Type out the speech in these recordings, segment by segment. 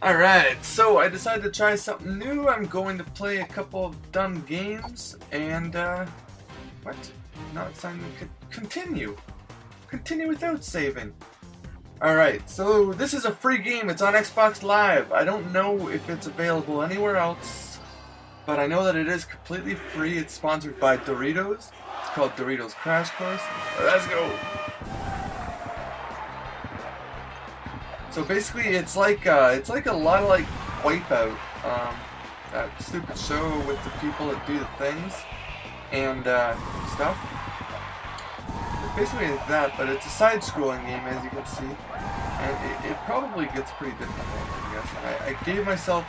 Alright, so I decided to try something new. I'm going to play a couple of done games, and, what? Now it's time to continue. Continue without saving. Alright, so this is a free game. It's on Xbox Live. I don't know if it's available anywhere else, but I know that it is completely free. It's sponsored by Doritos. It's called Doritos Crash Course. Let's go! So basically, it's like a lot of like Wipeout, that stupid show with the people that do the things and stuff. It's basically like that, but it's a side-scrolling game, as you can see, and it probably gets pretty difficult, I guess. I gave myself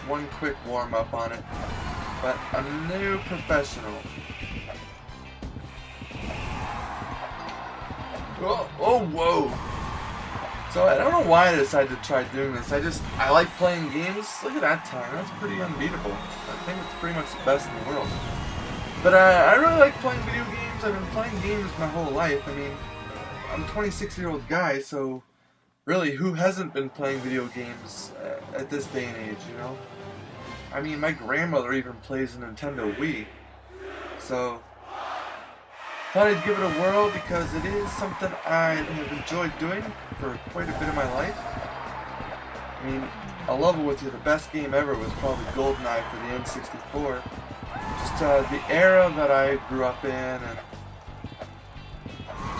one quick warm-up on it, but I'm no professional. Oh, whoa! So I don't know why I decided to try doing this. I like playing games. Look at that time. That's pretty unbeatable. I think it's pretty much the best in the world. But I really like playing video games. I've been playing games my whole life. I mean, I'm a 26-year-old guy, so really, who hasn't been playing video games at this day and age, you know? I mean, my grandmother even plays a Nintendo Wii. So thought I'd give it a whirl because it is something I have enjoyed doing for quite a bit of my life. I mean, I'll level with you, the best game ever was probably GoldenEye for the N64. Just the era that I grew up in, and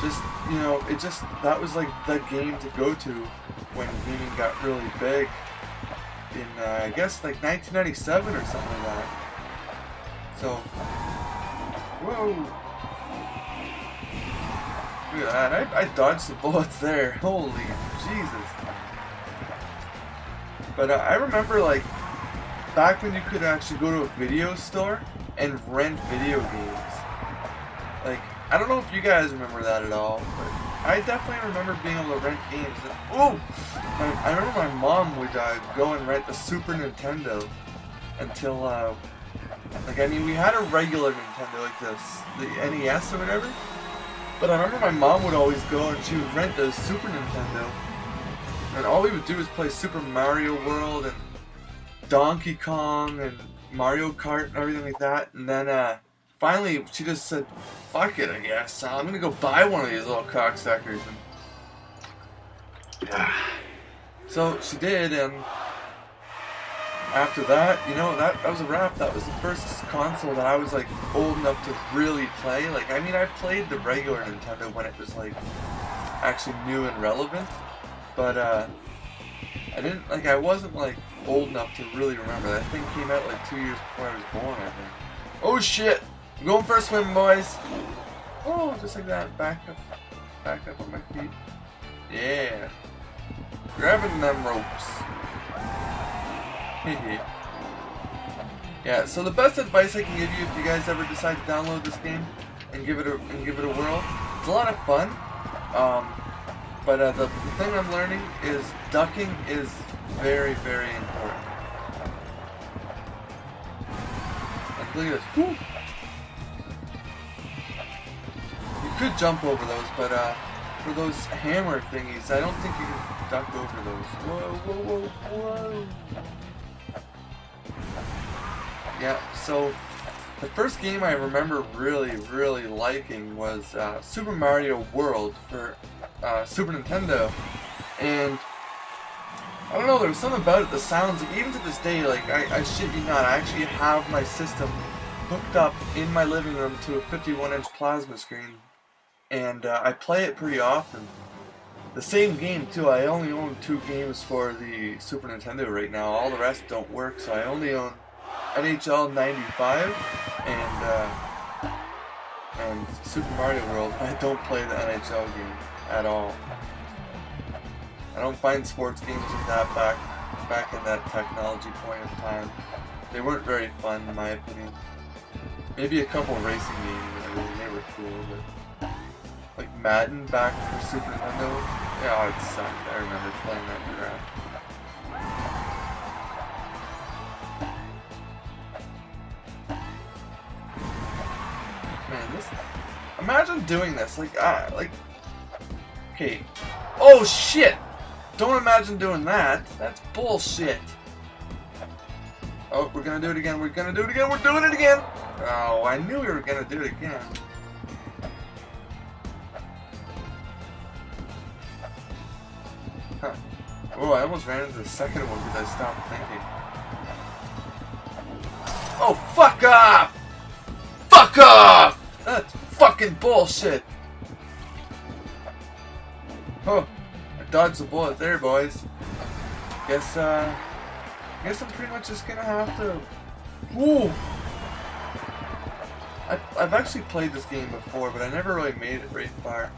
just, you know, that was like the game to go to when gaming got really big in, I guess, like 1997 or something like that. So, whoa! Look at that, I dodged the bullets there. Holy Jesus. But I remember, like, back when you could actually go to a video store and rent video games. Like, I don't know if you guys remember that at all, but I definitely remember being able to rent games. And, oh! I remember my mom would go and rent the Super Nintendo until, like, I mean, we had a regular Nintendo like this, the NES or whatever. But I remember my mom would always go and she would rent the Super Nintendo, and all we would do was play Super Mario World and Donkey Kong and Mario Kart and everything like that. And then finally she just said, "Fuck it, I guess. I'm gonna go buy one of these little cocksuckers." And so she did, and after that, you know, that was a wrap. That was the first console that I was, like, old enough to really play. Like, I mean, I played the regular Nintendo when it was, like, actually new and relevant. But, I wasn't, like, old enough to really remember. That thing came out, like, 2 years before I was born, I think. Oh, shit! I'm going for a swim, boys! Oh, just like that. Back up on my feet. Yeah. Grabbing them ropes. Yeah, so the best advice I can give you if you guys ever decide to download this game and give it a whirl, it's a lot of fun. But the thing I'm learning is ducking is very, very important. Like, look at this. Woo! You could jump over those, but for those hammer thingies, I don't think you can duck over those. Whoa, whoa, whoa, whoa! Yeah, so the first game I remember really, really liking was Super Mario World for Super Nintendo, and I don't know, there was something about it, the sounds, even to this day, like, I shit you not, I actually have my system hooked up in my living room to a 51-inch plasma screen, and I play it pretty often. The same game too, I only own 2 games for the Super Nintendo right now, all the rest don't work, so I only own NHL 95 and Super Mario World. I don't play the NHL game at all. I don't find sports games like that back in that technology point of time. They weren't very fun in my opinion. Maybe a couple of racing games, I mean, they were cool, but like Madden back for Super Nintendo, yeah, it sucked. I remember playing that crap. Man, imagine doing this, like, okay. Oh shit! Don't imagine doing that. That's bullshit. Oh, we're gonna do it again. We're gonna do it again. We're doing it again. Oh, I knew we were gonna do it again. Huh. Oh, I almost ran into the second one because I stopped thinking. Oh, fuck off! Fuck off! That's fucking bullshit. Oh, I dodged the bullet there, boys. Guess I'm pretty much just gonna have to. Ooh! I've actually played this game before, but I never really made it very far.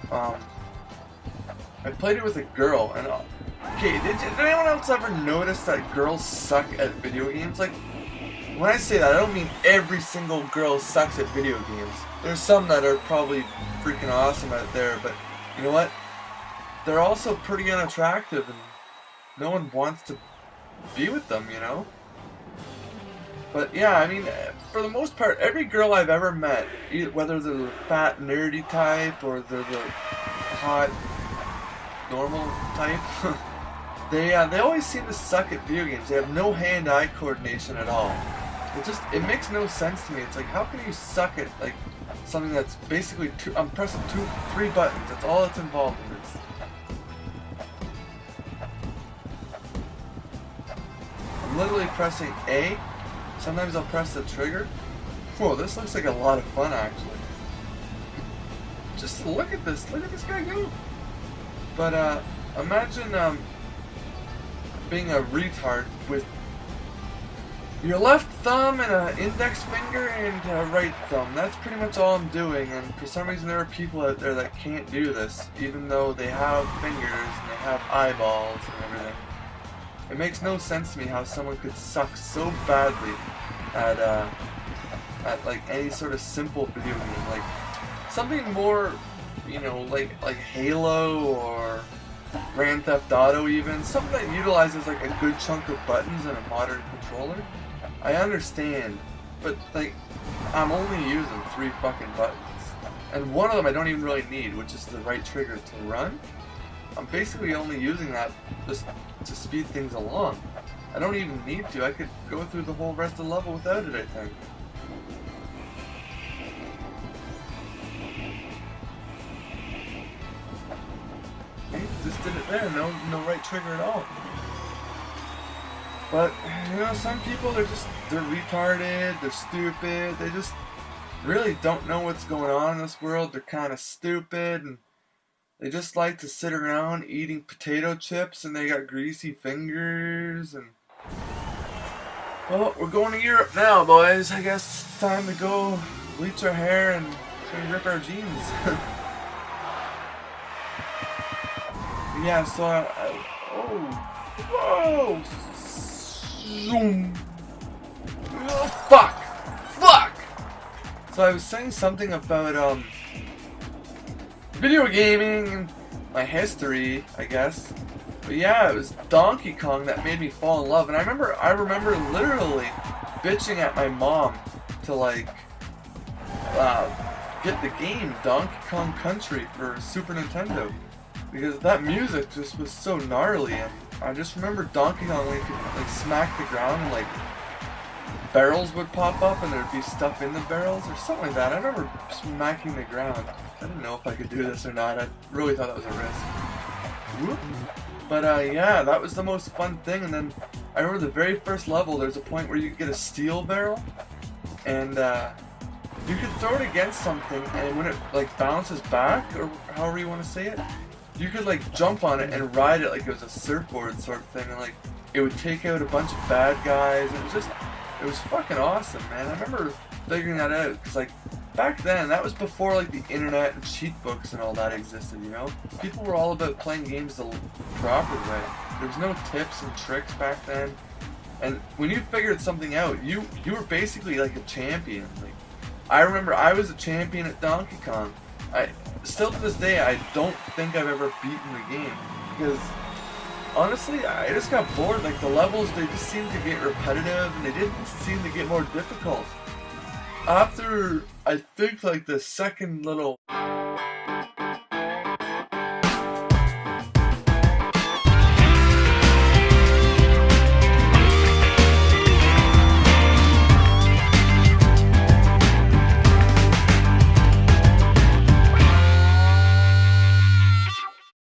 I played it with a girl, and okay, did anyone else ever notice that girls suck at video games? Like, when I say that, I don't mean every single girl sucks at video games. There's some that are probably freaking awesome out there, but you know what? They're also pretty unattractive, and no one wants to be with them, you know? But yeah, I mean, for the most part, every girl I've ever met, whether they're the fat, nerdy type, or they're the hot, normal type, they always seem to suck at video games. They have no hand-eye coordination at all. It makes no sense to me. It's like, how can you suck at, like, something that's basically I'm pressing 3 buttons. That's all that's involved in this. I'm literally pressing A. Sometimes I'll press the trigger. Whoa, this looks like a lot of fun, actually. Just look at this. Look at this guy go. But, imagine, being a retard with your left thumb and an index finger and a right thumb. That's pretty much all I'm doing, and for some reason there are people out there that can't do this, even though they have fingers and they have eyeballs and everything. It makes no sense to me how someone could suck so badly at like any sort of simple video game, like something more, you know, like Halo or Grand Theft Auto even, something that utilizes like a good chunk of buttons and a modern controller. I understand, but like, I'm only using 3 fucking buttons, and one of them I don't even really need, which is the right trigger to run. I'm basically only using that just to speed things along. I don't even need to. I could go through the whole rest of the level without it, I think. Just did it there. No right trigger at all. But, you know, some people, they're retarded, they're stupid, they just really don't know what's going on in this world. They're kind of stupid, and they just like to sit around eating potato chips, and they got greasy fingers, and... Well, we're going to Europe now, boys. I guess it's time to go bleach our hair and rip our jeans. Yeah, so whoa! Zoom! Oh, fuck! So I was saying something about, video gaming and my history, I guess. But yeah, it was Donkey Kong that made me fall in love. And I remember literally bitching at my mom to, like, get the game Donkey Kong Country for Super Nintendo. Because that music just was so gnarly, and I just remember Donkey Kong when he could, like, smack the ground and, like, barrels would pop up and there'd be stuff in the barrels or something like that. I remember smacking the ground. I didn't know if I could do this or not. I really thought that was a risk. Whoop. But yeah, that was the most fun thing. And then I remember the very first level, there's a point where you could get a steel barrel, and you could throw it against something, and when it, like, bounces back, or however you want to say it, you could, like, jump on it and ride it like it was a surfboard sort of thing, and, like, it would take out a bunch of bad guys, and it was fucking awesome, man. I remember figuring that out, because, like, back then, that was before, like, the internet and cheat books and all that existed, you know? People were all about playing games the proper way. There was no tips and tricks back then, and when you figured something out, you were basically like a champion. Like, I remember I was a champion at Donkey Kong. Still to this day, I don't think I've ever beaten the game, because honestly, I just got bored. Like, the levels, they just seemed to get repetitive, and they didn't seem to get more difficult. After, I think, like, the second little